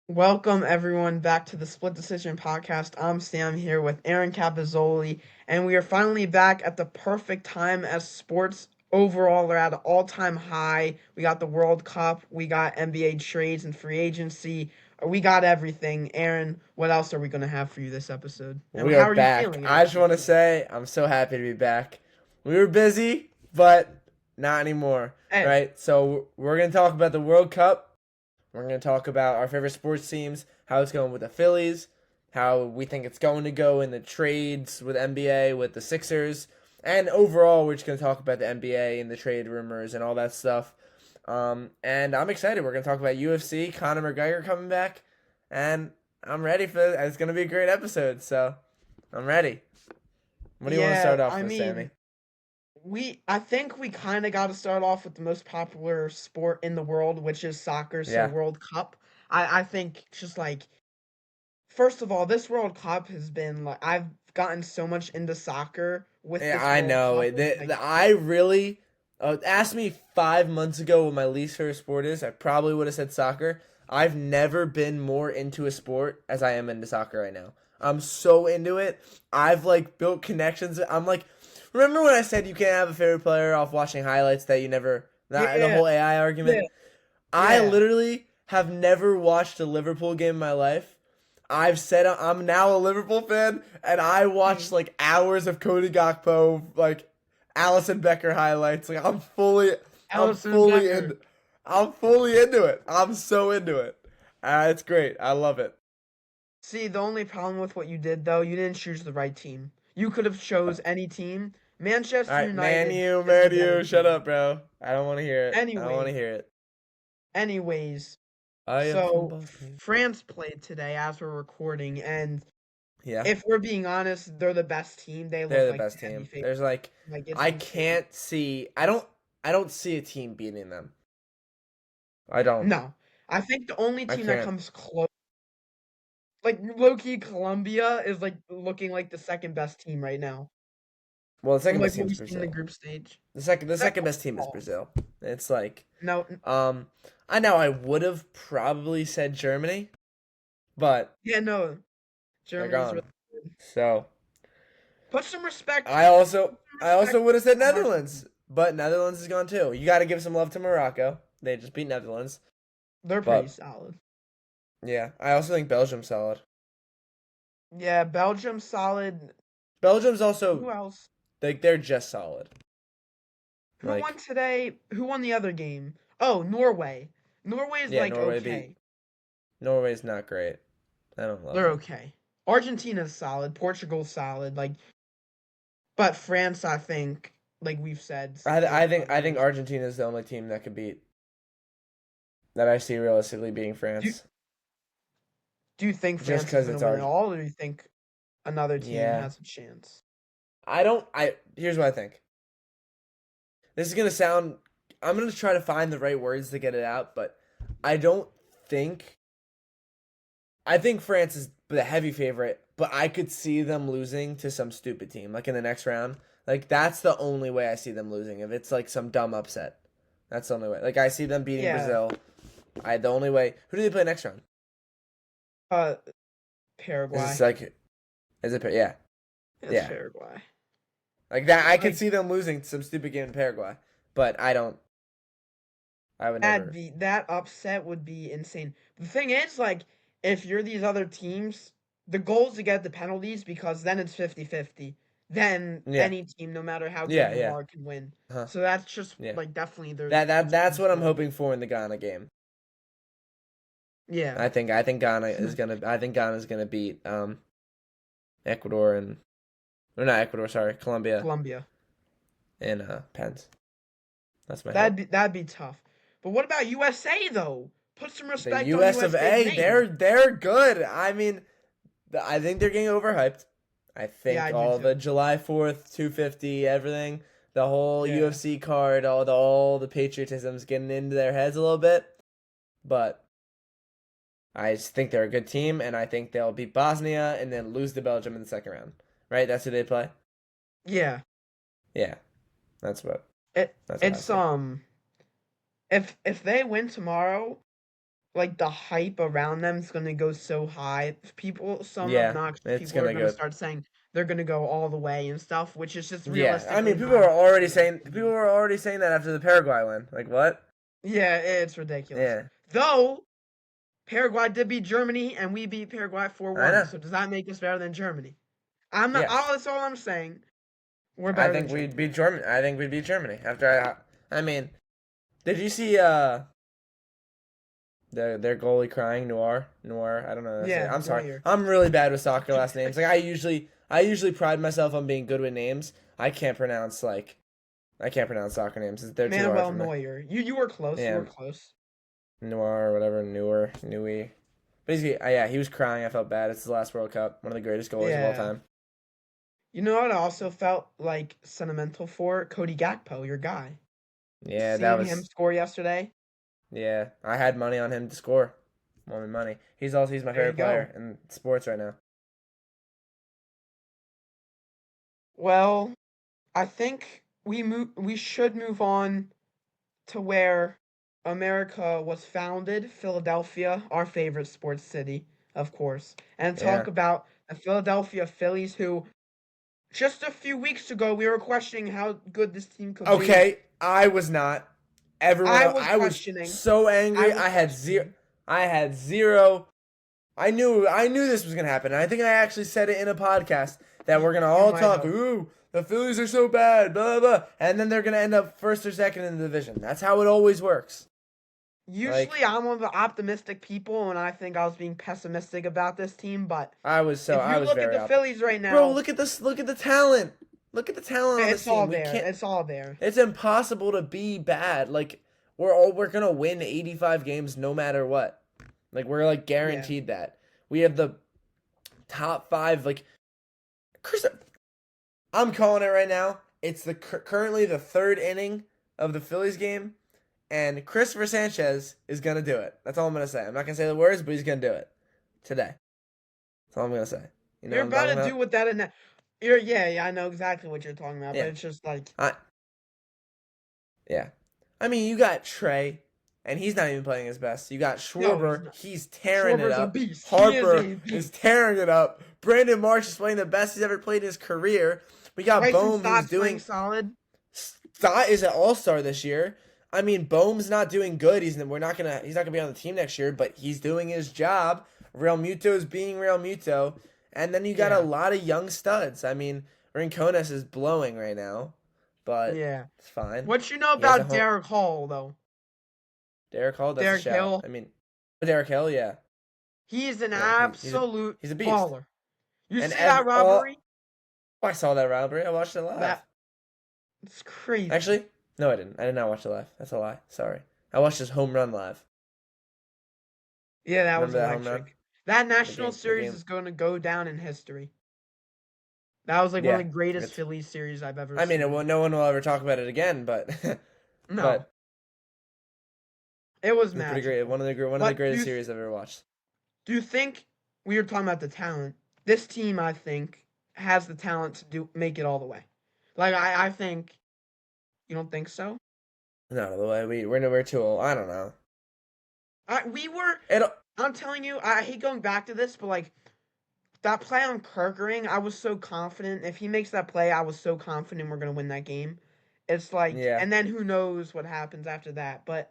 Welcome everyone back to the Split Decision Podcast. I'm Sam here with Aaron Capizzoli, and we are finally back at the perfect time as sports overall are at an all-time high. We got the World Cup, we got NBA trades and free agency, we got everything. Aaron, what else are we gonna have for you this episode? And We are how are you back. feeling I about just this want to season? say I'm so happy to be back. We were busy, but not anymore, Hey, right? So we're going to talk about the World Cup. We're going to talk about our favorite sports teams, how it's going with the Phillies, how we think it's going to go in the trades with NBA, with the Sixers, and overall, we're just going to talk about the NBA and the trade rumors and all that stuff. And I'm excited. We're going to talk about UFC, Conor McGregor coming back, and I'm ready for it. It's going to be a great episode, so I'm ready. What do you want to yeah, start off I with, Sammy? mean, I think we kind of got to start off with the most popular sport in the world, which is soccer, so Yeah. World Cup. I think just like first of all, this World Cup has been like I've gotten so much into soccer with Yeah, this I World know. Cup. Like I really asked me 5 months ago what my least favorite sport is. I probably would have said soccer. I've never been more into a sport as I am into soccer right now. I'm so into it. I've like built connections. I'm like, remember when I said you can't have a favorite player off watching highlights that you never the yeah, whole AI yeah, argument? I yeah. literally have never watched a Liverpool game in my life. I've said I'm now a Liverpool fan, and I watched Mm. like hours of Cody Gakpo, like Allison Becker highlights. Like I'm Ellison fully Becker. in, I'm fully into it. I'm so into it. It's great. I love it. See, the only problem with what you did though, you didn't choose the right team. You could have chose any team. All Manchester right, United is the Man better U, shut team. up, bro. I don't want to hear it. I don't want Anyway, to hear it. anyways, I am from so Boston. France played today as we're recording, and Yeah, if we're being honest, they're the best team. They they're look the like best the heavy team. favorite. There's like, Like it's I insane. can't see. I don't see a team beating them. I don't. No, I think the only I team that can't. comes close, like low key, Colombia is like looking like the second best team right now Well, the from second like best what team we is see in the Brazil. group stage. The That second best team is pause. Brazil. It's like, No, um, I know I would have probably said Germany, but yeah, no, they're Germany's really gone. good. So Put some respect. Put some I also respect would have said on Argentina. Netherlands, but Netherlands is gone too. You got to give some love to Morocco. They just beat Netherlands, They're pretty but solid. yeah, I also think Belgium's solid. Yeah, Belgium solid. Belgium's Who also else? like they're just solid. Who won Like today? Who won the other game? Oh, Norway. Norway's yeah, like okay. Norway's not great. I don't love They're them. okay. Argentina's solid. Portugal's solid. Like, but France, I think, like we've said, is the I better think team. Argentina is the only team that could beat that I see realistically beating Do France. Do you think Just France is because gonna it's win it our all, or do you think another team yeah. has a chance? I don't I Here's what I think. This is gonna sound I'm gonna try to find the right words to get it out, but I don't think I think France is the heavy favorite, but I could see them losing to some stupid team, like in the next round. Like that's the only way I see them losing. If it's like some dumb upset. That's the only way. Like I see them beating Yeah. Brazil. I the only way who do they play next round? Uh, Is this Paraguay. like is it yeah. It's Yeah. Paraguay. Like that, I could Like see them losing to some stupid game in Paraguay, but I don't. I would never. that upset would be insane. The thing is, like, if you're these other teams, the goal is to get the penalties because then it's 50-50. Then Yeah, any team, no matter how good yeah, you yeah, are, can win. huh? So that's just Yeah. like definitely the That's team's what I'm goal. hoping for in the Ghana game. Yeah. I think Ghana's gonna beat Ecuador and or not Ecuador, sorry, Colombia Colombia. and Pens. That's my That'd hope. be that'd be tough. But what about USA though? Put some The respect on U.S. of USA's A, name. they're good. I mean, I think they're getting overhyped. I Yeah, think I do all the too. July 4th, 250, everything, the whole Yeah. UFC card, all the patriotism's getting into their heads a little bit. But I just think they're a good team, and I think they'll beat Bosnia and then lose to Belgium in the second round. Right? That's who they play. Yeah. Yeah, It that's what I it's see. if they win tomorrow, like the hype around them is going to go so high. Some Yeah, obnoxious it's people are gonna going to go. start saying they're going to go all the way and stuff, which is just Yeah, I mean, realistically not people were already saying that after the Paraguay win. Like what? Yeah, it's ridiculous. Yeah, Though Paraguay did beat Germany and we beat Paraguay I 4-1. know. So does that make us better than Germany? I'm not Yes, that's all I'm saying. We're I better than think we'd Germany. beat Germany. I think we'd beat Germany after I mean, did you see their goalie crying? Noir. I don't know how to say it. Yeah, I'm sorry. Neuer. I'm really bad with soccer last names. Like I usually pride myself on being good with names. I can't pronounce soccer names. They're too hard Manuel for me. Neuer. You were close. You Yeah, were close. Noir or whatever, Nui. Basically, yeah, he was crying. I felt bad. It's his last World Cup. One of the greatest goalies of all Yeah. time. You know what I also felt like sentimental for? Cody Gakpo, your guy. Yeah, that Seeing him was. score yesterday. Yeah, I had money on him to score. More than money. He's my There you favorite go. player in sports right now. Well, I think we should move on to where America was founded, Philadelphia, our favorite sports city, of course, and talk Yeah. about the Philadelphia Phillies, who just a few weeks ago we were questioning how good this team could be. Okay, I was not. Everyone I else, was I was questioning. so I angry. was I had zero. questioning. I had zero. I knew this was gonna happen. I think I actually said it in a podcast that we're gonna You all might talk. have. Ooh, the Phillies are so bad, blah blah, blah. And then they're gonna end up first or second in the division. That's how it always works. Like Usually, I'm one of the optimistic people, and I think I was being pessimistic about this team. But if I you was look at very the up. Phillies right Bro, now, look at this. Look at the talent. Look at the talent on this it's all team. We there. can't. It's all there. It's impossible to be bad. Like we're gonna win 85 games no matter what. Like we're like Yeah. guaranteed that. We have the top five. Like Chris, I'm calling it right now. It's currently the third inning of the Phillies game, and Christopher Sanchez is gonna do it. That's all I'm gonna say. I'm not gonna say the words, but he's gonna do it today. That's all I'm gonna say. You know You're what I'm about talking to do about? with that in that. Yeah, I know exactly what you're talking about, but Yeah. it's just like I yeah. I mean, you got Trey, and he's not even playing his best. You got no, he's Schwarber, not. he's tearing it Schwarber's a up. beast. He is Harper a is beast. tearing it up. Brandon Marsh is playing the best he's ever played in his career. We got Bryson Bohm, who's Stott's playing doing. solid. Stott is an all-star this year. I mean, Bohm's not doing good. He's not gonna be on the team next year, but he's doing his job. Real Muto's being Real Muto, and then you got a Yeah, lot of young studs. I mean, Rincones is blowing right now, but yeah. it's fine. What you know He has a about home. Derek Hall though? Derek Hall, that's a Derek shout. Hill. I mean, Derek Hill, yeah, He's an yeah, absolute he's a beast. baller. You And see that robbery? I saw that robbery. I watched it live. That it's crazy. Actually, no, I didn't. I did not watch it live. That's a lie. Sorry. I watched his home run live. Yeah, that was Remember that home run? electric. That The national game. The series game. is going to go down in history. That was like one of Yeah. the greatest It's. Phillies series I've ever I mean, seen. no one will ever talk about it again, but No, but it was it's pretty great. magical. One of the But greatest series I've ever watched. do you think we were talking about the talent? This team, I think, has the talent to make it all the way. Like I think you don't think so. No, the way we're too old. I don't know. We were. It. I'm telling you, I hate going back to this, but like that play on Kirkering, I was so confident. If he makes that play, I was so confident we're gonna win that game. It's like, Yeah. and then who knows what happens after that? But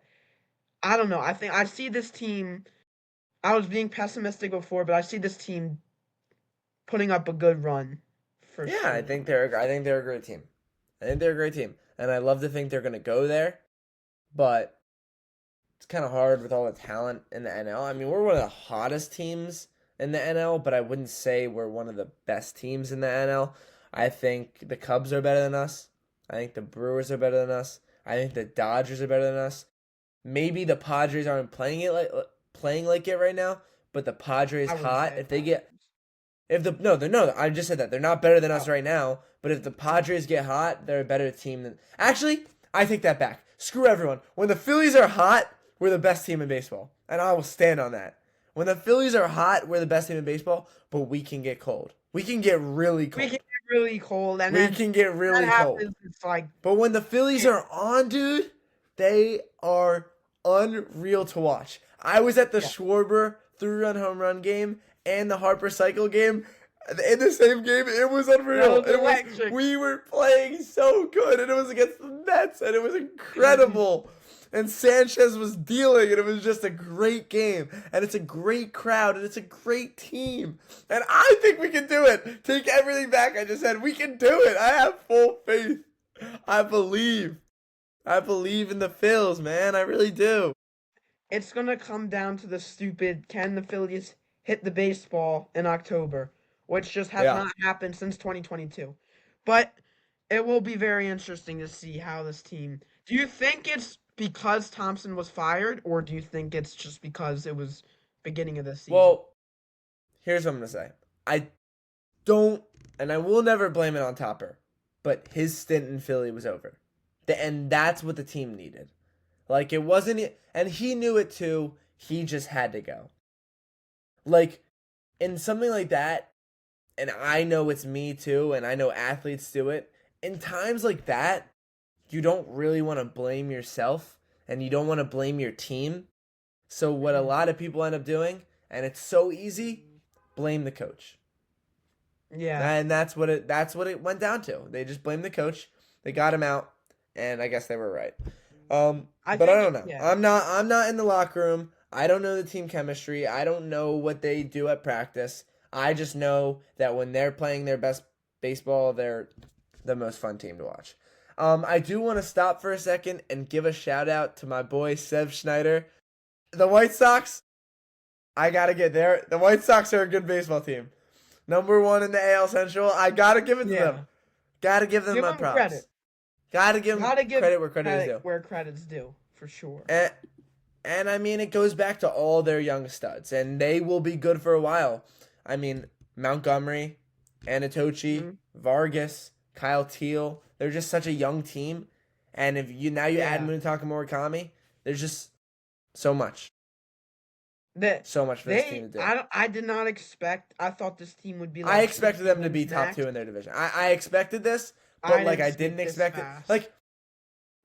I don't know. I think I see this team. I was being pessimistic before, but I see this team putting up a good run for Yeah, sure. I think they're a great team. I think they're a great team, and I love to think they're gonna go there, but it's kind of hard with all the talent in the NL. I mean, we're one of the hottest teams in the NL, but I wouldn't say we're one of the best teams in the NL. I think the Cubs are better than us. I think the Brewers are better than us. I think the Dodgers are better than us. Maybe the Padres aren't playing like it right now, but the Padres I wouldn't hot. say If they get if the no, they're no, I just said that. They're not better than us oh, right now, but if the Padres get hot, they're a better team than Actually, I take that back. Screw everyone. When the Phillies are hot, we're the best team in baseball. And I will stand on that. When the Phillies are hot, we're the best team in baseball, but we can get cold. We can get really cold. we can get really cold, and We then can get when that really cold. happens, it's like But when the Phillies are on, dude, they are unreal to watch. I was at the Yeah. Schwarber 3-run home run game and the Harper cycle game in the same game. It was unreal. That was electric. We were playing so good, and it was against the Mets, and it was incredible. And Sanchez was dealing, and it was just a great game. And it's a great crowd, and it's a great team. And I think we can do it. Take everything back I just said. We can do it. I have full faith. I believe. I believe in the Phils, man. I really do. It's going to come down to the stupid, can the Phillies hit the baseball in October, which just has Yeah. not happened since 2022. But it will be very interesting to see how this team. Do you think it's because Thompson was fired, or do you think it's just because it was beginning of the season? Well, here's what I'm going to say. I don't, and I will never blame it on Topper, but his stint in Philly was over. And that's what the team needed. Like, it wasn't, and he knew it too. He just had to go. Like, in something like that, and I know it's me too, and I know athletes do it, in times like that, you don't really want to blame yourself, and you don't want to blame your team. So what a lot of people end up doing, and it's so easy, blame the coach. Yeah. And that's what it went down to. They just blamed the coach. They got him out, and I guess they were right. But I don't know. Yeah. I'm not in the locker room. I don't know the team chemistry. I don't know what they do at practice. I just know that when they're playing their best baseball, they're the most fun team to watch. I do want to stop for a second and give a shout out to my boy Sev Schneider. The White Sox, I gotta get there. The White Sox are a good baseball team. Number 1 in the AL Central. I gotta give it to them. Gotta give them my props. Credit. Gotta give credit where credit is due. Where credit's due, for sure. And I mean, it goes back to all their young studs, and they will be good for a while. I mean, Montgomery, Anatochi, Vargas, Kyle Teal, they're just such a young team. And if you add Munetaka Murakami, there's just so much. So much for this team to do. I did not expect. I thought this team would be. I expected them to be top 2 in their division. I expected this, but I didn't expect it. Like,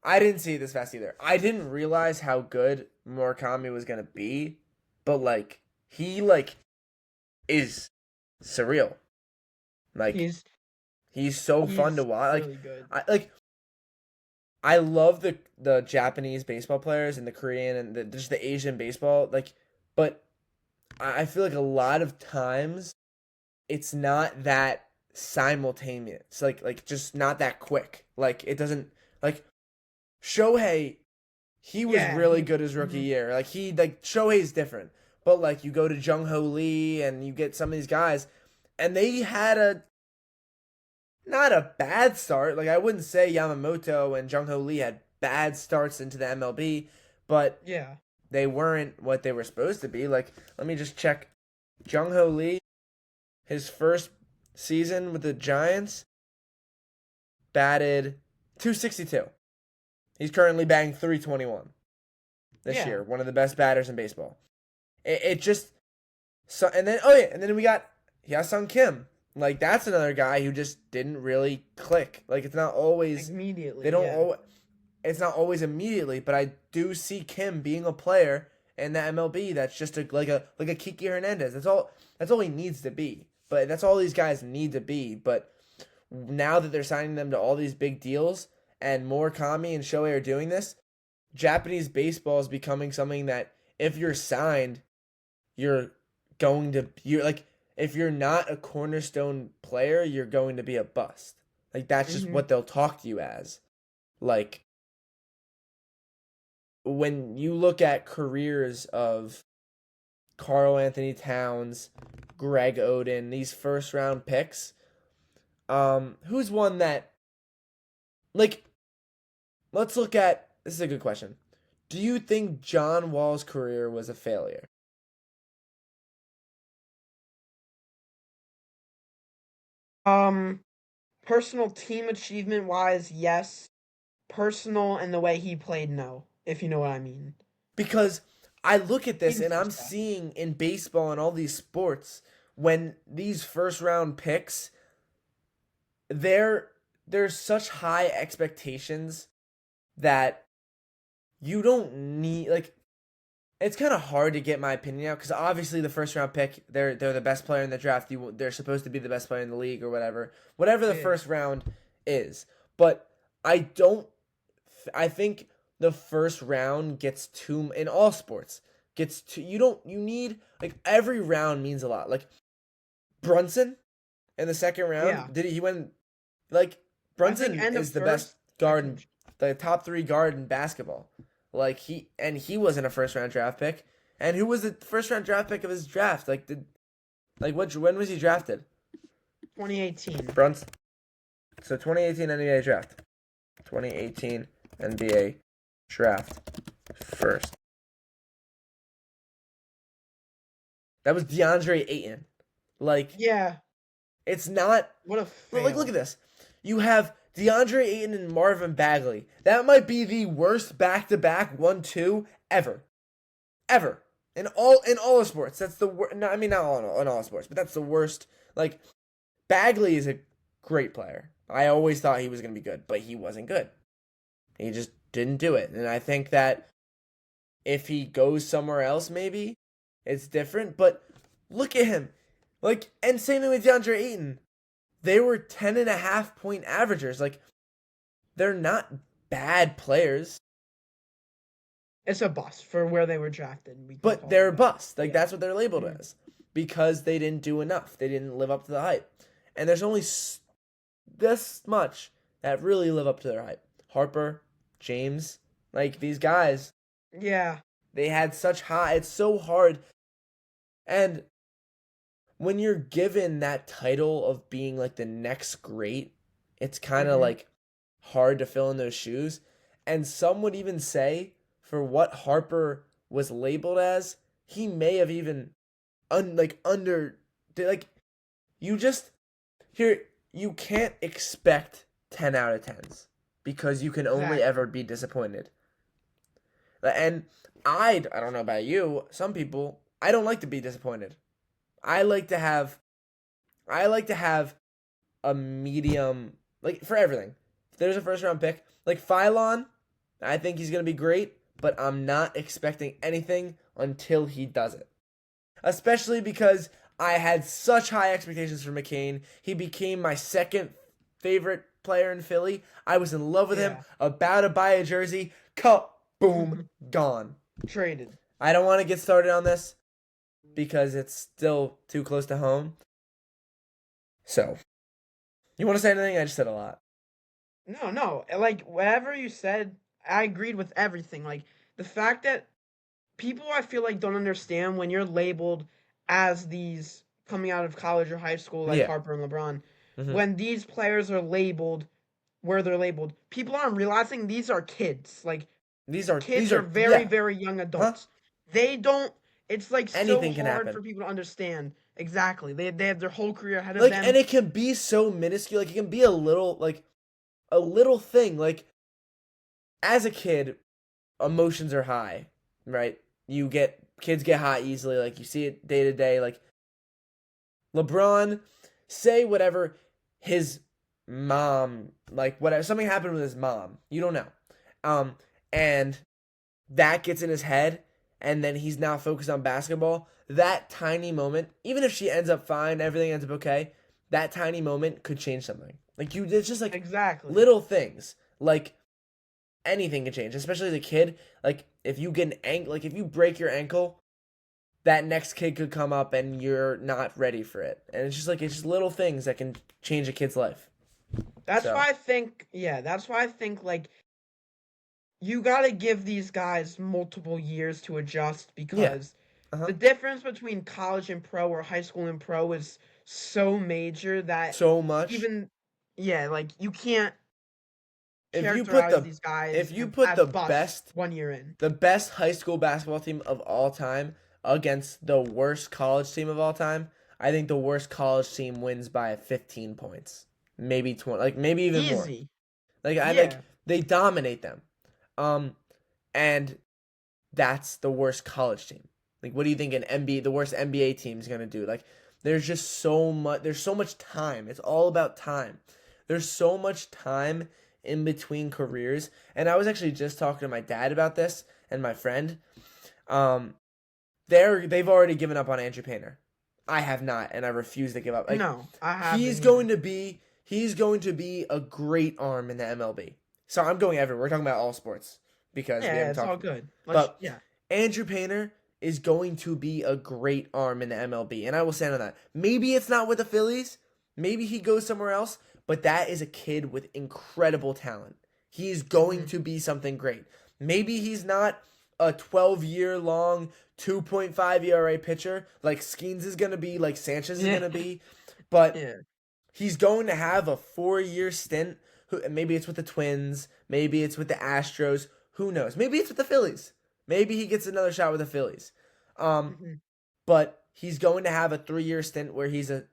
I didn't see it this fast either. I didn't realize how good Murakami was gonna be, but he is surreal. Like, he's so fun to watch. Really good. I love the Japanese baseball players and the Korean and just the Asian baseball. But I feel like a lot of times it's not that simultaneous. Like just not that quick. Like, it doesn't, like, Shohei, he was really good his rookie year. Shohei's different. But you go to Jung Ho Lee and you get some of these guys, and they had not a bad start. I wouldn't say Yamamoto and Jung Ho Lee had bad starts into the MLB, but they weren't what they were supposed to be. Let me just check. Jung Ho Lee, his first season with the Giants, batted .262. He's currently batting .321 this year. One of the best batters in baseball. And then we got Hyesung Kim. That's another guy who just didn't really click. It's not always immediately. It's not always immediately, but I do see Kim being a player in the MLB that's just like a Kiki Hernandez. That's all he needs to be. But that's all these guys need to be. But now that they're signing them to all these big deals, and Murakami and Shohei are doing this, Japanese baseball is becoming something that if you're signed, if you're not a cornerstone player, you're going to be a bust. That's just what they'll talk to you as. When you look at careers of Karl Anthony Towns, Greg Oden, these first round picks, who's one that, let's look at, this is a good question. Do you think John Wall's career was a failure? Personal team achievement wise, yes. Personal and the way he played, no. If you know what I mean. Because I look at this and I'm seeing in baseball and all these sports, when these first round picks, there's such high expectations that you don't need like it's kind of hard to get my opinion out because obviously the first round pick, they're the best player in the draft. They're supposed to be the best player in the league or whatever the Yeah. first round is. But I don't. I think the first round gets too in all sports gets too. You need like every round means a lot. Like Brunson in the second round, Yeah. he went like I think Brunson end of is the best first, guard, second. the top 3 guard in basketball. Like he wasn't a first round draft pick. And who was the first round draft pick of his draft? When was he drafted? 2018. Brunson. So 2018 NBA draft. 2018 NBA draft first. That was DeAndre Ayton. Like Yeah. it's not What a fail. like look at this. You have DeAndre Ayton and Marvin Bagley. That might be the worst back-to-back 1-2 ever. Ever. In all the sports. That's the worst. No, I mean not all in all sports, but that's the worst. Like Bagley is a great player. I always thought he was going to be good, but he wasn't good. He just didn't do it. And I think that if he goes somewhere else maybe it's different, but look at him. Like and same thing with DeAndre Ayton. They were 10.5 point averagers. Like, they're not bad players. It's a bust for where they were drafted. But they're a bust. Like, Yeah. that's what they're labeled as. Because they didn't do enough. They didn't live up to the hype. And there's only this much that really live up to their hype. Harper, James, like, these guys. Yeah. They had such high. It's so hard. And when you're given that title of being like the next great, it's kind of like hard to fill in those shoes. And some would even say for what Harper was labeled as, he may have even you can't expect 10 out of 10s because you can only ever be disappointed. And I don't know about you, some people, I don't like to be disappointed. I like to have a medium, like for everything. If there's a first round pick, like Phylon, I think he's going to be great, but I'm not expecting anything until he does it. Especially because I had such high expectations for McCain. He became my second favorite player in Philly. I was in love with him, about to buy a jersey. Cut, boom, gone. Traded. I don't want to get started on this because it's still too close to home. So, you want to say anything? I just said a lot. No. Like, whatever you said, I agreed with everything. Like, the fact that people, I feel like, don't understand when you're labeled as these coming out of college or high school, like Harper and LeBron, when these players are labeled where they're labeled, people aren't realizing these are kids. Like, these are very, very young adults. They don't. It's like anything so can hard happen for people to understand. Exactly. They have their whole career ahead of like, them. and it can be so minuscule. Like, it can be a little thing. Like, as a kid, emotions are high, right? Kids get hot easily. Like, you see it day to day. Like, LeBron, say whatever his mom, like whatever, something happened with his mom. You don't know. And that gets in his head, and then he's now focused on basketball. That tiny moment, even if she ends up fine, everything ends up okay, that tiny moment could change something. Like, it's just like exactly little things. Like, anything can change, especially as a kid. Like, if you get if you break your ankle, that next kid could come up and you're not ready for it. And it's just little things that can change a kid's life. That's why I think like you got to give these guys multiple years to adjust because the difference between college and pro or high school and pro is so major that so much. Even like you can't if you characterize these guys put as the bust best 1 year in. The best high school basketball team of all time against the worst college team of all time, I think the worst college team wins by 15 points. Maybe 20, like maybe even Easy. more. Like they dominate them. And that's the worst college team. Like, what do you think the worst NBA team is going to do? Like, there's so much time. It's all about time. There's so much time in between careers. And I was actually just talking to my dad about this and my friend. They've already given up on Andrew Painter. I have not, and I refuse to give up. Like, No, I he's haven't either. going to be a great arm in the MLB. So I'm going everywhere. We're talking about all sports because we Yeah, haven't it's all talked. good. But Yeah. Andrew Painter is going to be a great arm in the MLB, and I will stand on that. Maybe it's not with the Phillies. Maybe he goes somewhere else, but that is a kid with incredible talent. He's going Hmm. to be something great. Maybe he's not a 12-year long 2.5 ERA pitcher like Skeens is going to be, like Sanchez is Yeah. going to be, but Yeah. he's going to have a 4-year stint. Maybe it's with the Twins. Maybe it's with the Astros. Who knows? Maybe it's with the Phillies. Maybe he gets another shot with the Phillies. Hmm. But he's going to have a 3-year stint where he's a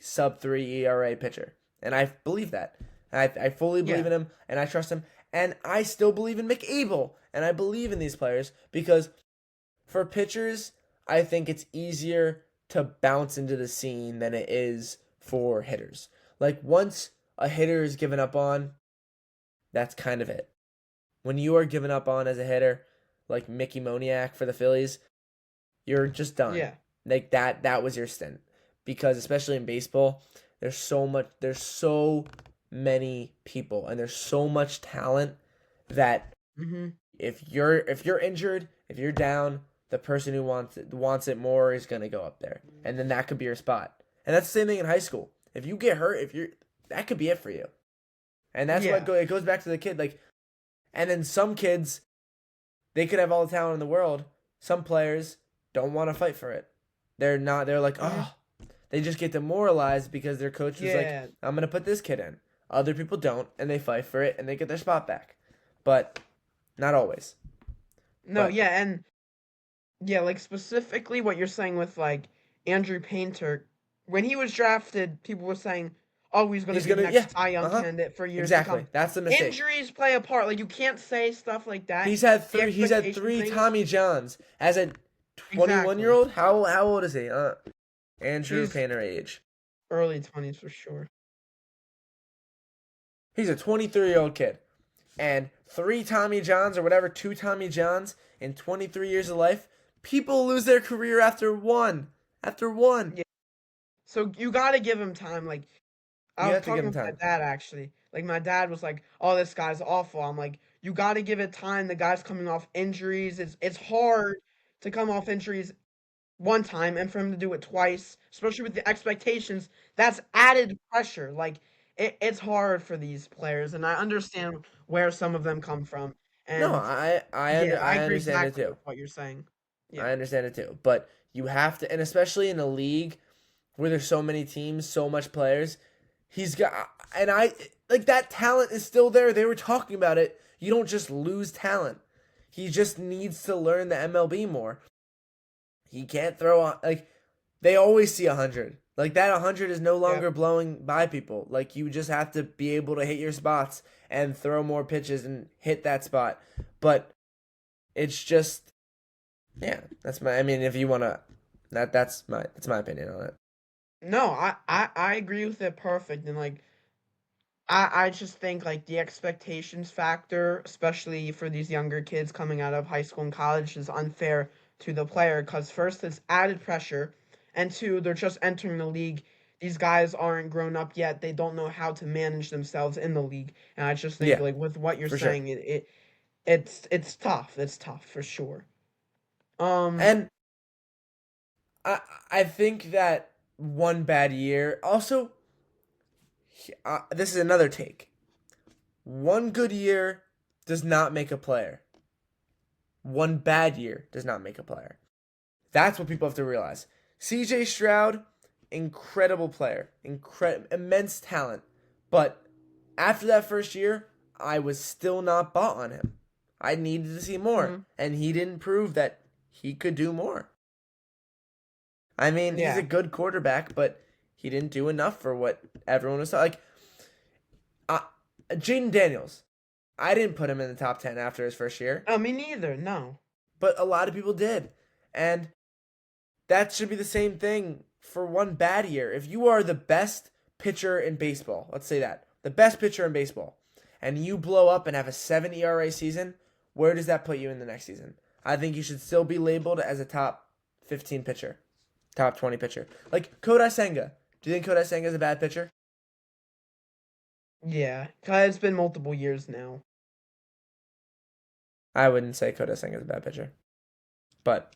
sub-3 ERA pitcher. And I believe that. I fully believe Yeah. in him, and I trust him. And I still believe in McAble, and I believe in these players because for pitchers, I think it's easier to bounce into the scene than it is for hitters. Like, once a hitter is given up on, that's kind of it. When you are given up on as a hitter, like Mickey Moniak for the Phillies, you're just done. Yeah. Like that was your stint. Because especially in baseball, there's so many people and there's so much talent that Hmm. if you're injured, if you're down, the person who wants it more is gonna go up there. And then that could be your spot. And that's the same thing in high school. If you get hurt, that could be it for you. And that's Yeah. it goes back to the kid, like, and then some kids, they could have all the talent in the world. Some players don't want to fight for it. They're like, Hmm. oh, they just get demoralized because their coach is like, Yeah. I'm going to put this kid in. Other people don't, and they fight for it, and they get their spot back. But not always. No, But yeah, and yeah, like specifically what you're saying with like Andrew Painter, when he was drafted, people were saying, "Oh, he's going to he's be the going to, yeah, next Cy Young uh-huh. candidate for years to Exactly. come." That's the mistake. Injuries play a part. Like you can't say stuff like that. The He's had expectation three things. Tommy Johns as a 21 year Exactly. old. How old is he? Andrew He's Painter age. early 20s for sure. He's a 23-year-old kid. And 3 Tommy Johns or whatever, 2 Tommy Johns in 23 years of life, people lose their career after one. After one. Yeah. So you got to give him time. Like I You was have to give talking him with my time. dad actually. Like my dad was like, "Oh, this guy's awful." I'm like, "You got to give it time. The guy's coming off injuries. It's hard to come off injuries one time and for him to do it twice, especially with the expectations, that's added pressure. Like it's hard for these players, and I understand where some of them come from. No, And yeah, I I agree understand it exactly too. with what you're saying. I Yeah. understand it too. But you have to, and especially in a league where there's so many teams, so much players, he's got, and I, like, that talent is still there. They were talking about it. You don't just lose talent. He just needs to learn the MLB more. He can't throw on, like, they always see 100. Like, that 100 is no Yeah. longer blowing by people. Like, you just have to be able to hit your spots and throw more pitches and hit that spot. But it's just, yeah, I mean, if you want to, that's my opinion on it. No, I agree with it perfect. And like I just think like the expectations factor, especially for these younger kids coming out of high school and college, is unfair to the player because first it's added pressure, and two they're just entering the league. These guys aren't grown up yet. They don't know how to manage themselves in the league. And I just think Yeah, like with what you're for sure. saying, it's tough. It's tough for sure. Um. And I I think that one bad year also, this is another take. One good year does not make a player. One bad year does not make a player. That's what people have to realize. CJ Stroud, incredible player, immense talent. But after that first year, I was still not bought on him. I needed to see more. Mhm. And he didn't prove that he could do more. I mean, he's a Yeah. good quarterback, but he didn't do enough for what everyone was like. Uh, Jaden Daniels, I didn't put him in the top 10 after his first year, Me neither. No. but a lot of people did. And that should be the same thing for one bad year. If you are the best pitcher in baseball, let's say that, the best pitcher in baseball, and you blow up and have a 7 ERA season, where does that put you in the next season? I think you should still be labeled as a top 15 pitcher, top 20 pitcher. Like Kodai Senga. Do you think Kodai Senga is a bad pitcher? Yeah, 'cause it's been multiple years now. I wouldn't say Kodai Senga is a bad pitcher. But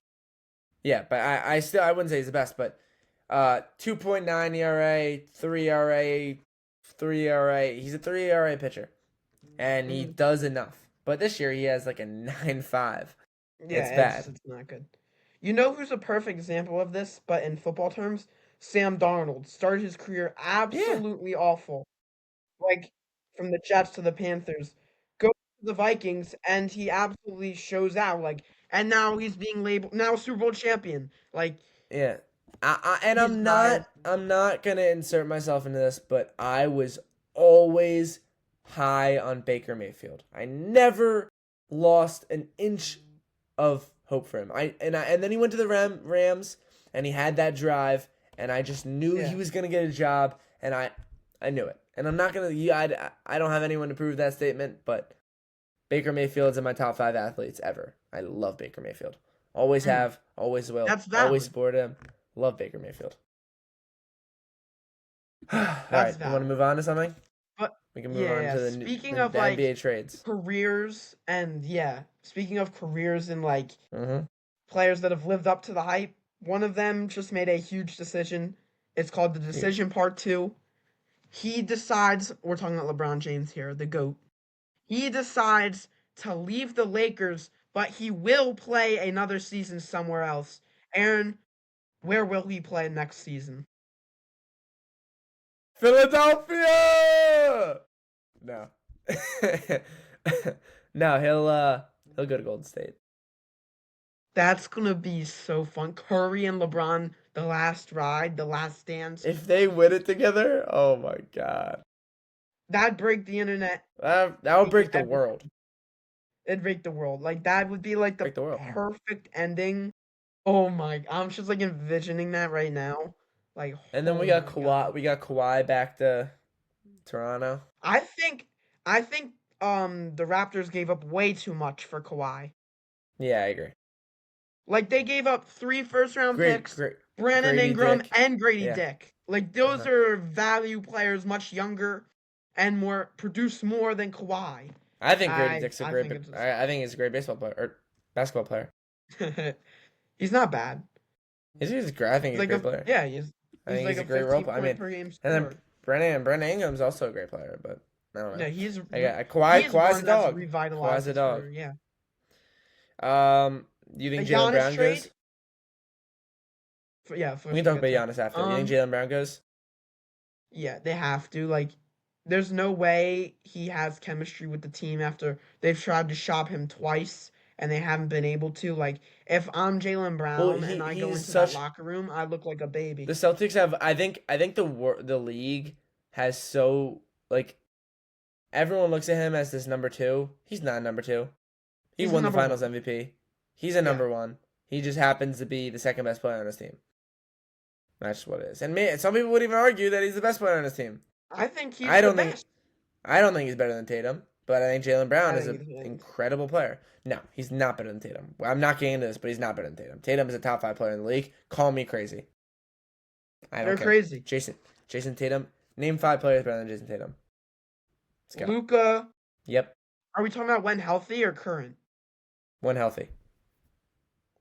yeah, but I wouldn't say he's the best, but 2.9 ERA, 3 ERA, 3 ERA. He's a 3 ERA pitcher. And he does enough. But this year he has like a 9.5. Yeah, it's bad. It's not good. You know who's a perfect example of this, but in football terms? Sam Darnold started his career absolutely awful. Like from the Jets to the Panthers. Go to the Vikings and he absolutely shows out. Like and now he's being labeled now Super Bowl champion. Like yeah. And he's biased. I'm not gonna insert myself into this, but I was always high on Baker Mayfield. I never lost an inch of hope for him. And then he went to the Rams and he had that drive and I just knew he was gonna get a job and I knew it. And I'm not gonna I don't have anyone to prove that statement, but Baker Mayfield's in my top 5 athletes ever. I love Baker Mayfield. Always have, always will. That's valid. Always support him. Love Baker Mayfield. All right, you want to move on to something? We can move on to the speaking the of like NBA trades. Careers and speaking of careers and like players that have lived up to the hype, one of them just made a huge decision. It's called the decision part 2. He decides, we're talking about LeBron James here, the GOAT. He decides to leave the Lakers, but he will play another season somewhere else. Aaron, where will he play next season? Philadelphia. No. No, he'll go to Golden State. That's gonna be so fun. Curry and LeBron, the last ride, the last dance. If they win it together, oh my god. That'd break the internet. That would break the world. It'd break the world. Like that would be like the perfect ending. Oh my! I'm just like envisioning that right now. Like, and then we got Kawhi. God. We got Kawhi back to Toronto. I think the Raptors gave up way too much for Kawhi. Yeah, I agree. Like they gave up 3 first-round picks, Brandon Ingram Dick. and Grady Dick. Like those are value players, much younger and more produce more than Kawhi. I think Grady Dick's a great. I think he's a great baseball player or basketball player. He's not bad. He's great. I think he's a great player. Yeah, he's like a great role player. I mean, and then Brandon Ingram's also a great player, but I don't know. Yeah, he's Kawhi's a dog. Kawhi's a dog. Career, yeah. You think Jaylen Brown goes? We can talk about Giannis after. You think Jaylen Brown goes? Yeah, they have to. Like, there's no way he has chemistry with the team after they've tried to shop him twice and they haven't been able to. Like, if I'm Jaylen Brown and I go into that locker room, I look like a baby. The Celtics have. I think the league has so like. Everyone looks at him as this number 2. He's not number 2. He won the Finals MVP. He's a number 1. He just happens to be the second best player on his team. That's just what it is. And some people would even argue that he's the best player on his team. I think he's the best. I don't think he's better than Tatum, but I think Jaylen Brown is an incredible player. No, he's not better than Tatum. I'm not getting into this, but he's not better than Tatum. Tatum is a top 5 player in the league. Call me crazy. You're crazy. Jason Tatum. Name 5 players better than Jason Tatum. Let's go. Luka. Yep. Are we talking about when healthy or current? When healthy.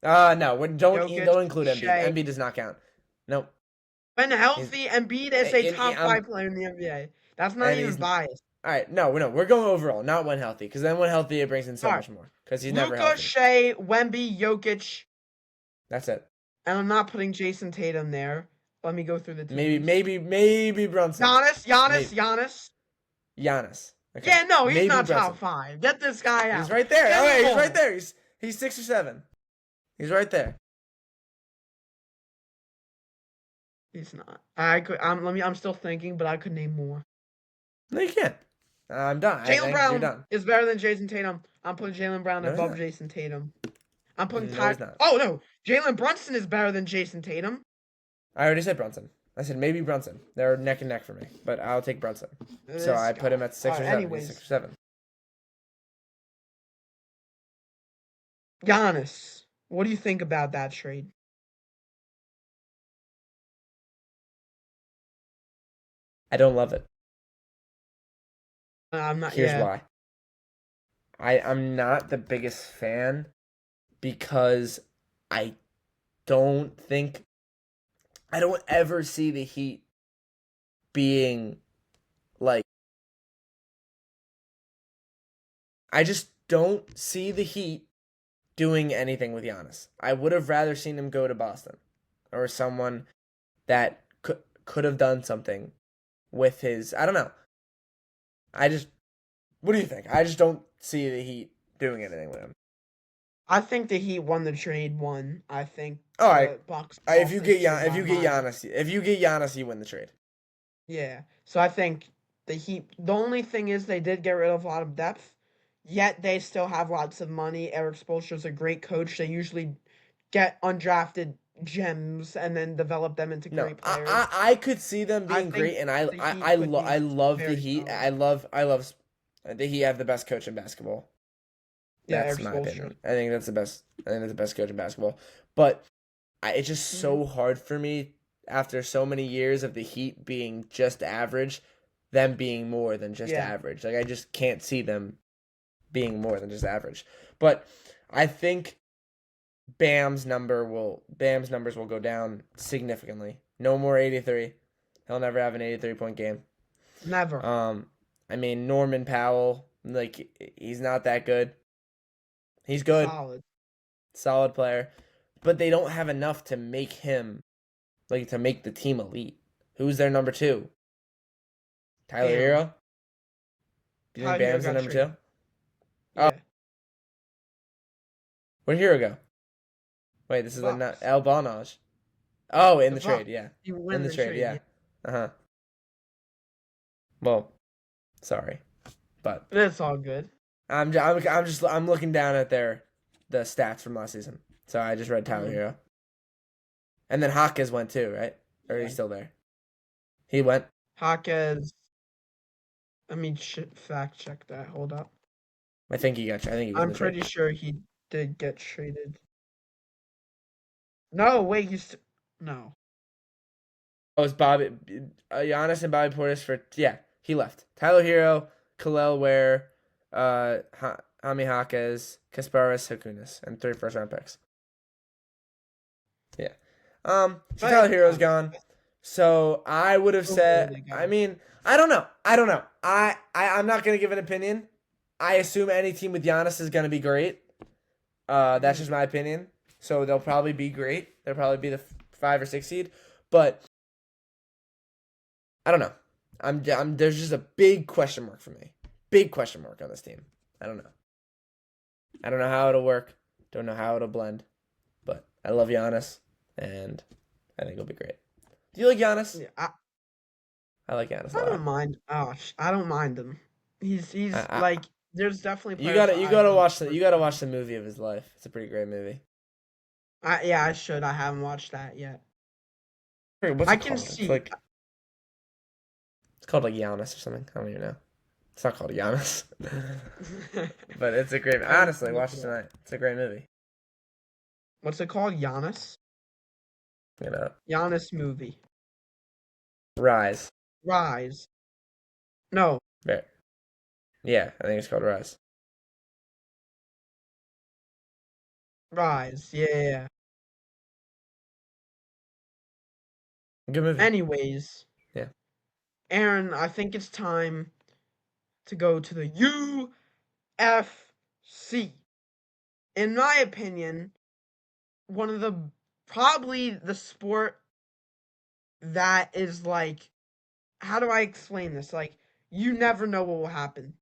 No, don't include Embiid. Shea. Embiid does not count. Nope. When healthy, Embiid is a top 5 player in the NBA. That's not even biased. All right, no, we're going overall, not when healthy, because then when healthy it brings in so much more. Because he's never healthy. Luka, Shea, Wemby, Jokic. That's it. And I'm not putting Jason Tatum there. Let me go through the teams. Maybe Brunson. Giannis. Okay. Yeah, no, he's not top 5. Get this guy out. He's right there. He's right there. He's 6 or 7. He's right there. He's not. I'm still thinking, but I could name more. No, you can't. I'm done. Jaylen Brown is better than Jason Tatum. I'm putting Jaylen Brown above Jason Tatum. I'm putting Jalen Brunson is better than Jason Tatum. I already said Brunson. I said maybe Brunson. They're neck and neck for me, but I'll take Brunson. So I put him at 6 or 7. Anyways, 6 or 7. Giannis, what do you think about that trade? I don't love it. I'm not. Here's Yeah, why. I'm not the biggest fan because I don't think I don't ever see the Heat being like I just don't see the Heat doing anything with Giannis. I would have rather seen him go to Boston or someone that could have done something with his. I don't know. What do you think? I just don't see the Heat doing anything with him. I think the Heat won the trade. I think All right. Bucks. If you get Giannis, you win the trade. Yeah. So I think the Heat. The only thing is they did get rid of a lot of depth, yet they still have lots of money. Eric Spoelstra's a great coach. They usually get undrafted gems and then develop them into great players. I could see them being great, and I love the Heat. I love the Heat have the best coach in basketball. Yeah, That's my opinion. I think that's the best. I think that's the best coach in basketball. But it's just so hard for me after so many years of the Heat being just average, them being more than just average. Like I just can't see them being more than just average. But I think Bam's numbers will go down significantly. No more 83. He'll never have an 83-point game. Never. I mean Norman Powell, like he's not that good. He's good. Solid player. But they don't have enough to make him to make the team elite. Who's their number 2? Tyler Hero? Do you think Bam's the number 2? Yeah. Oh. Where'd Hero go? Wait, this is not El Bonage. Oh, in the trade, yeah. In the trade, yeah. Uh-huh. Well, sorry. But it's all good. I'm looking down at the stats from last season. So I just read Tyler Hero. And then Hawkes went too, right? Or he's still there? He went. Hawkes. Let me fact check that. Hold up. I think he got. I'm pretty sure he did get traded. No, wait. No. Oh, it's Bobby, Giannis and Bobby Portis for he left. Tyler Hero, Khalil Ware, Jaime Hawkes, Kasparas Hakunas, and 3 first-round picks. Yeah. So Tyler Hero's gone. So I would have said. I mean, I don't know. I'm not gonna give an opinion. I assume any team with Giannis is gonna be great. That's just my opinion. So they'll probably be great. They'll probably be the 5 or 6 seed. But I don't know. There's just a big question mark for me. Big question mark on this team. I don't know. I don't know how it'll work. Don't know how it'll blend. But I love Giannis, and I think it'll be great. Do you like Giannis? Yeah, I like Giannis. I don't mind. I don't mind him. He's like there's definitely you gotta watch the movie of his life. It's a pretty great movie. I should. I haven't watched that yet. I can see. It's called like Giannis or something. I don't even know. It's not called Giannis. But it's a great movie. Honestly, watch it tonight. It's a great movie. What's it called? Giannis? Giannis movie. Rise. No. Yeah, I think it's called Rise. Yeah. Good movie. Anyways. Yeah. Aaron, I think it's time to go to the UFC. In my opinion, one of probably the sport that is like, how do I explain this? Like, you never know what will happen.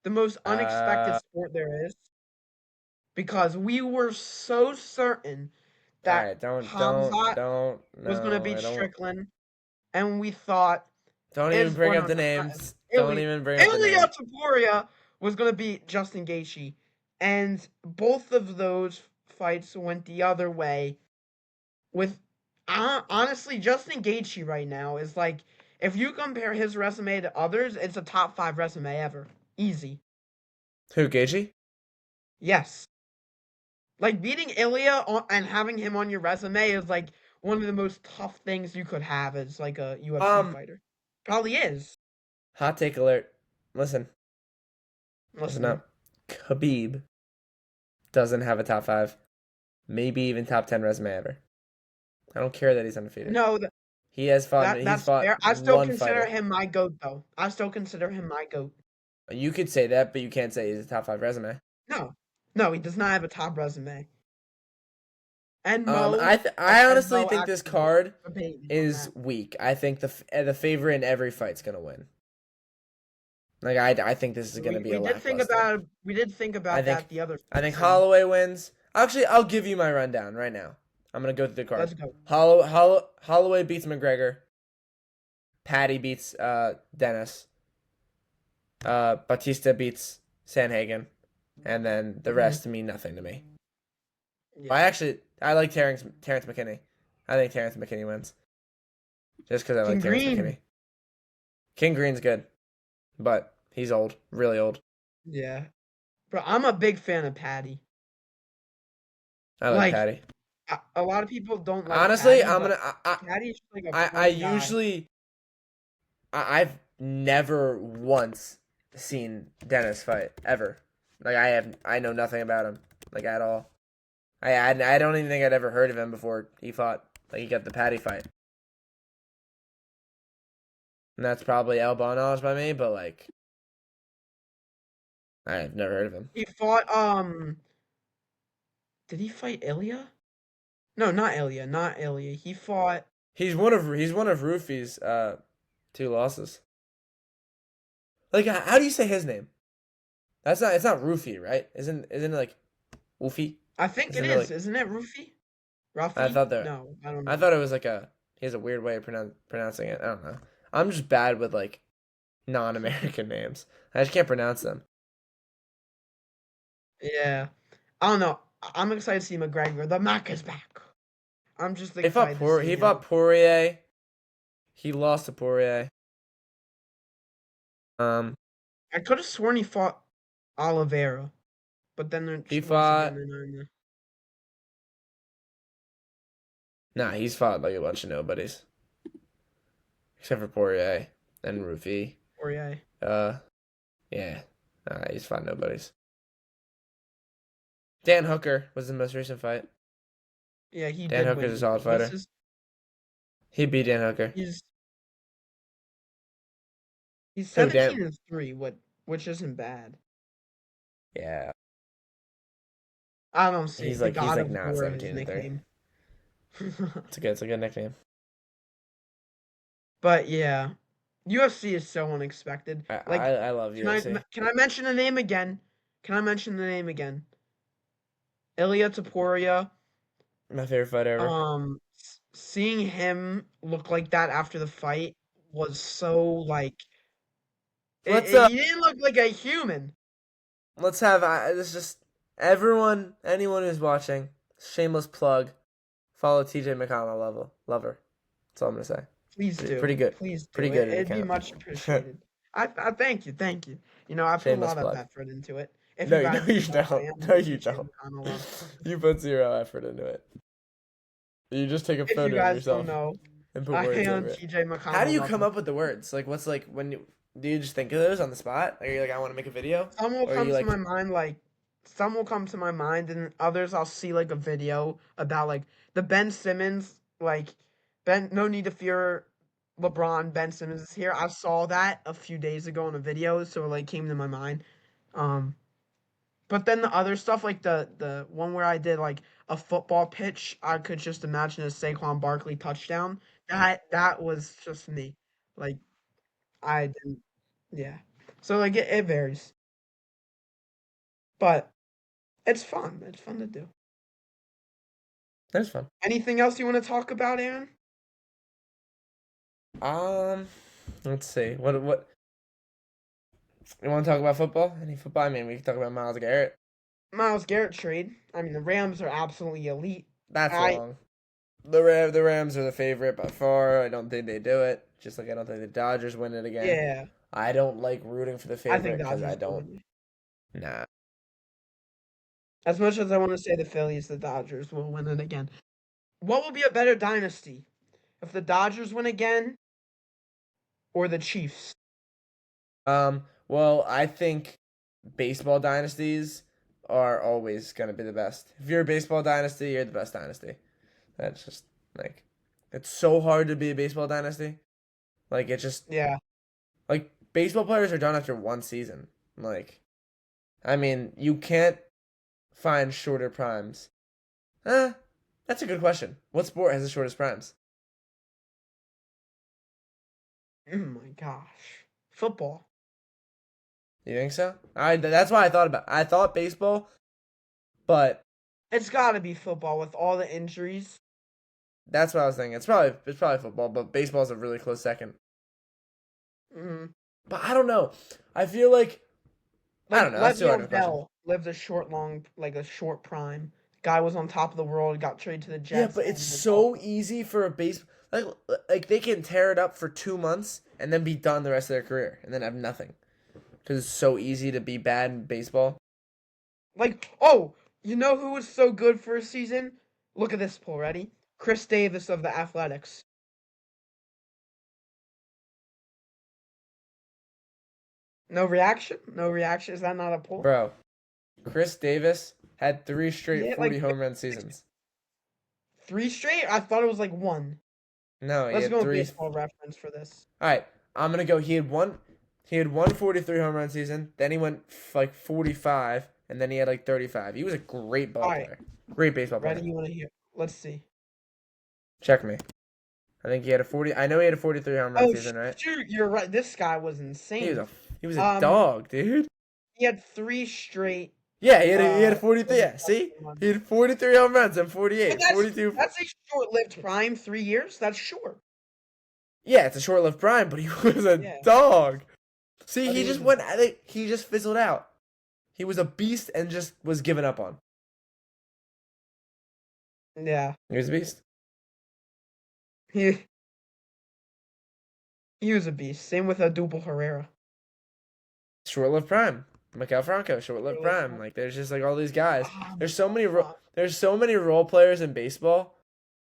The most unexpected sport there is. Because we were so certain that Hamzat was going to beat Strickland, and we thought don't even bring up the names. Don't even bring up the names. Ilya Taporia was going to beat Justin Gaethje, and both of those fights went the other way. Honestly, Justin Gaethje right now is like, if you compare his resume to others, it's a top 5 resume ever. Easy. Who, Gaethje? Yes. Like beating Ilya and having him on your resume is like one of the most tough things you could have as like a UFC Um, fighter. Probably is. hot take alert. Listen, listen Listening. up. Khabib doesn't have a top 5, maybe even top 10 resume ever. I don't care that he's undefeated. No, He's that's fought fair. I still one consider fighter. him my goat though. I still consider him my goat. You could say that, but you can't say he's a top 5 resume. No. No, he does not have a top resume. And Mo, I and honestly Mo think this actually card debate me on is that. weak. I think the favorite in every fight's gonna win. Like I think this is gonna be We a did think lackluster. about I that think the other I think fights, and Holloway wins. Actually, I'll give you my rundown right now. I'm gonna go through the card. let's go. Holloway beats McGregor. Patty beats Dennis. Batista beats Sanhagen, and then the Hmm. rest mean nothing to me. Yeah. I like Terrence McKinney. I think Terrence McKinney wins just because I like King Terrence Green. McKinney. King Green's good, but he's old, really old. Yeah. Bro, I'm a big fan of Patty. I like Like, Patty. a lot of people don't like Honestly, Patty, I'm but gonna. Patty's just like a I fun guy. usually I've never once seen Dennis fight ever. Like I know nothing about him like at all. I don't even think I'd ever heard of him before he fought. Like he got the Patty fight, and that's probably elbow knowledge by me. But like I've never heard of him. He fought did he fight Ilya? No, not Ilya, not Ilya. He fought He's one of Rufy's 2 losses. Like how do you say his name? It's not Rufy, right? Isn't it like Woofy? I think it Isn't it is. like Isn't it Rufi? I Ruffy? thought there No, I don't I know. thought it was like he has a weird way of pronouncing it. I don't know. I'm just bad with like non-American names. I just can't pronounce them. Yeah. I don't know. I'm excited to see McGregor. The Mac is back. I'm just He fought excited to see He fought him. Poirier. He lost to Poirier. Um, I could have sworn he fought Oliveira, but then he once again, fought. then I'm Nah, he's fought like a bunch of nobodies except for Poirier and Rufy. Poirier. Uh, yeah, he's fought nobodies. Dan Hooker was the most recent fight. Yeah, he Dan did Hooker's a win. solid fighter. He beat Dan Hooker. He's he's Who Dan? 17-3, which isn't bad. Yeah, I don't see the he's God like of not War his 17-3. nickname. It's a good nickname. But yeah, UFC is so unexpected. Like, I love UFC. can I mention the name again? Can I mention the name again? Ilya Taporia. My favorite fight ever. Seeing him look like that after the fight was so like Let's he didn't look like a human. let's have this just everyone anyone who's watching shameless plug follow TJ McConnell lover. That's all I'm gonna say. Please do, Pretty good. please Pretty do. good It'd be account. much appreciated. I thank you. You know, I put a Shameless lot of plug. effort into it. If No, you guys you don't know, I don't. am No, a you TJ don't. McConnell lover. You put 0 effort into it. You just take a If you photo of guys don't yourself know, and put I words am over it. TJ How do McConnell you come lover. up with the words? Like, what's like do you just think of those on the spot? Like, are you like I want to make a video, Some will or are come you to like my mind some will come to my mind, and others I'll see like a video about like the Ben Simmons Ben, no need to fear LeBron, Ben Simmons is here. I saw that a few days ago in a video, so it like came to my mind. Um, but then the other stuff like the one where I did like a football pitch, I could just imagine a Saquon Barkley touchdown. That was just me. Like I didn't, yeah. So like it varies, but it's fun. It's fun to do. that's fun. Anything else you want to talk about, Aaron? Um, let's see. What you want to talk about football? Any football? I mean, we can talk about Myles Garrett. Myles Garrett trade. I mean, the Rams are absolutely elite. That's I long. The Rams are the favorite by far. I don't think they do it. Just like I don't think the Dodgers win it again. Yeah, I don't like rooting for the I think favorite because I Dodgers will don't. win. Nah. As much as I want to say the Phillies, the Dodgers will win it again. What will be a better dynasty? If the Dodgers win again or the Chiefs? Well, I think baseball dynasties are always gonna be the best. If you're a baseball dynasty, you're the best dynasty. That's just like it's so hard to be a baseball dynasty. Like it just Yeah. like baseball players are done after one season. Like I mean, you can't find shorter primes. That's a good question. What sport has the shortest primes? Oh my gosh. Football. You think so? That's why I thought about. I thought baseball, but It's got to be football with all the injuries. that's what I was thinking. It's probably football, but baseball's a really close second. Mm-hmm. But I don't know. I feel like I don't Like know. That's too hard of Le'Veon a question. Bell lived a short prime. Guy was on top of the world, got traded to the Yeah, Jets, but it's and it's so awful. easy for a base like they can tear it up for 2 months and then be done the rest of their career and then have nothing because it's so easy to be bad in baseball. Like, oh, you know who was so good for a season? Look at this poll, ready? Chris Davis of the Athletics. No reaction? No reaction? Is that not a poll? Bro, Chris Davis had 3 straight Yeah, 40 home run seasons. three straight? I thought it was like one. No, he Let's had go with three. baseball reference for this. All right, I'm gonna go. He had one 43 home run season. Then he went like 45, and then he had like 35. He was a great All ball right, player, great baseball ready? player. You want to hear? Let's see. Check me. I think he had a 40. I know he had a 43 home run Oh season, right? shoot, you're right. This guy was He was insane. a he was a Um, dog, dude. he had three straight Yeah, he had a 43. double Yeah, see, home runs. he had 43 home runs and But 48, 42. that's a short-lived prime. 3 years. That's short. Yeah, it's a short-lived prime, but he was a Yeah, dog. See, but he he just was a went. dog. He just fizzled out. He was a beast and just was given up on. Yeah, He was a beast. he he was a beast. Same with Adubel Herrera. Short-lived prime. Miguel Franco, short-lived Short-lived prime. prime. Like there's just like all these guys. Ah, There's so Miguel many Franco. there's so many role players in baseball,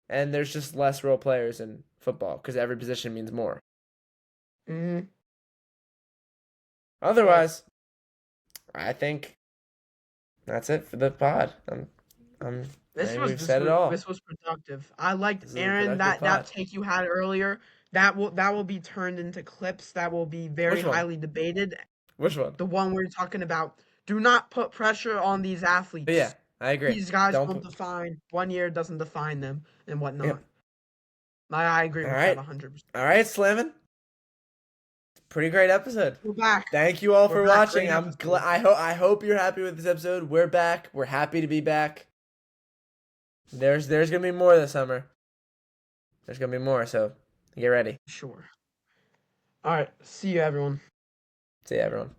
and there's just less role players in football because every position means more. Mm-hmm. But Otherwise, I think that's it for the pod. I think we've said it all. this was productive. I liked This is a Aaron productive that pod. take you had earlier. That will be turned into clips that will be very Which one? highly debated. Which one? The one we're talking about. Do not put pressure on these But yeah, athletes. I agree. These guys Don't don't put. define 1 year doesn't define them and Yep. whatnot. I agree All with that right. 100%. All right, Slammin'. Pretty great episode. We're back. Thank you all We're for back. watching. Great I'm glad. episode. I hope you're happy with this episode. We're back. We're happy to be back. There's gonna be more this summer. There's gonna be more. So get ready. Sure. All right. See you, everyone. See you, everyone.